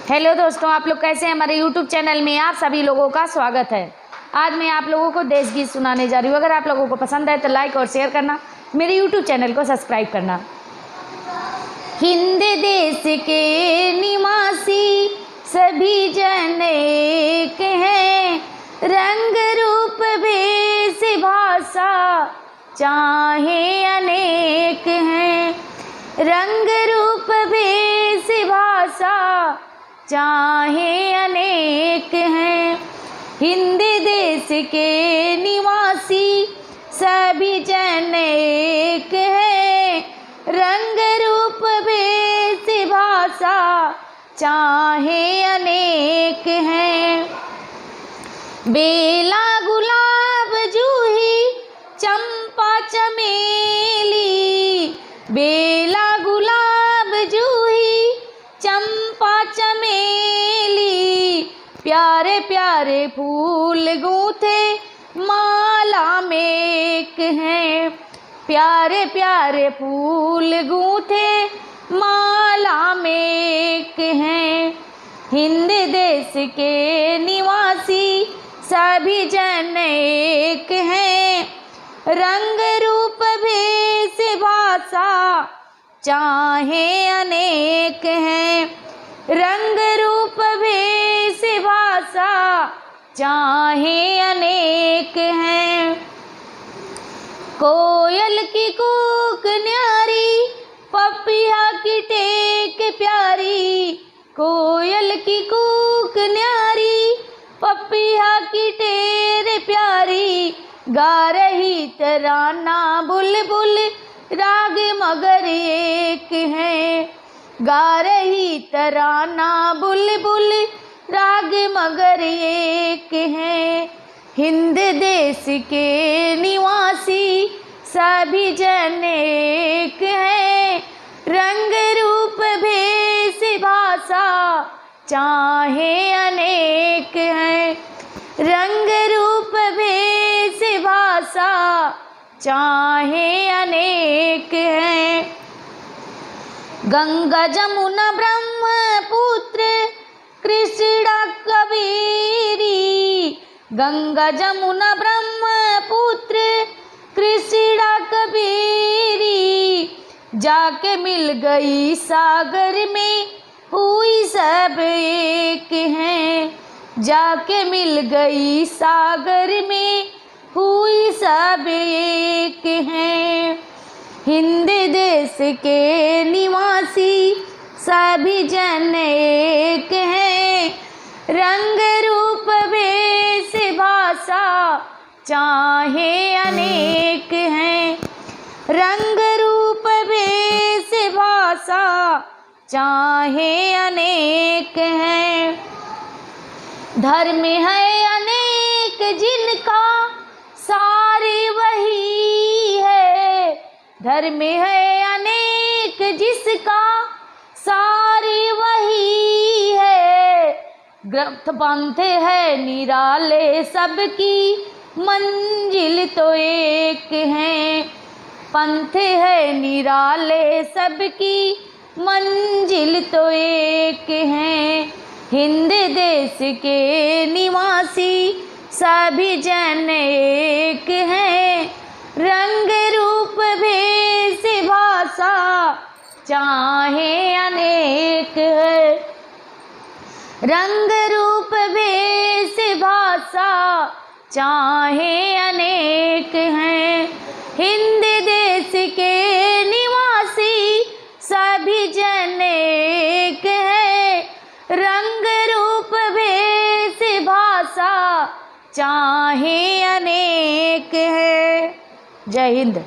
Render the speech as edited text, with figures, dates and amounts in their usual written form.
Hello दोस्तों, आप लोग कैसे हैं। हमारे यूट्यूब चैनल में आप सभी लोगों का स्वागत है। आज मैं आप लोगों को देश गीत सुनाने जा रही हूँ। अगर आप लोगों को पसंद है तो लाइक और शेयर करना, मेरे यूट्यूब चैनल को सब्सक्राइब करना। हिंद देश के निवासी सभी जन एक हैं, रंग रूप भेष भाषा चाहे अनेक हैं। रंग रूप भेष भाषा चाहे अनेक हैं। हिंद देश के निवासी सभी जन एक हैं, रंग रूप भेष भाषा चाहे अनेक हैं। बेला गुलाब जूही चंपा चमेली, बेला गुलाब जूही चंपा चमेली, प्यारे प्यारे फूल गूंथे माला में एक हैं। प्यारे प्यारे फूल गूंथे माला में एक हैं। हिंद देश के निवासी सभी जन एक हैं, रंग रूप भेष भाषा चाहे अनेक हैं। रंग रूप भेष भाषा चाहे अनेक हैं। कोयल की कूक न्यारी, पपिया की टेक प्यारी। कोयल की कूक न्यारी, पपिया की टेर प्यारी, गा रही तराना बुलबुल राग मगर एक हैं। गा रही तराना बुलबुल राग मगर एक हैं। हिंद देश के निवासी सभी जन एक हैं, रंग रूप भेष भाषा चाहे अनेक हैं। रंग रूप भेष भाषा चाहे अनेक हैं। गंगा जमुना ब्रह्मपुत्र कृष्णा कावेरी, गंगा जमुना ब्रह्मपुत्र कृष्णा कावेरी, जाके मिल गई सागर में हुई सब एक हैं। जाके मिल गई सागर में हुई सब एक हैं। हिंद देश के निवासी सभी जन एक हैं, रंग रूप भेष भाषा चाहे अनेक हैं। रंग रूप भेष भाषा चाहे अनेक हैं। धर्म है अनेक जिनका सारे वही है। धर्म है अनेक जिसका सारे वही है। ग्रंथ पंथ है निराले सबकी मंजिल तो एक है। पंथ है निराले सबकी मंजिल तो एक है। हिंद देश के निवासी सभी जन एक हैं, रंग रूप भेष भाषा चाहे अनेक है। रंग रूप भेष भाषा चाहे अनेक हैं। हिंद देश के निवासी सभी जन एक हैं, रंग रूप भेष भाषा चाहे अनेक है। जय हिंद।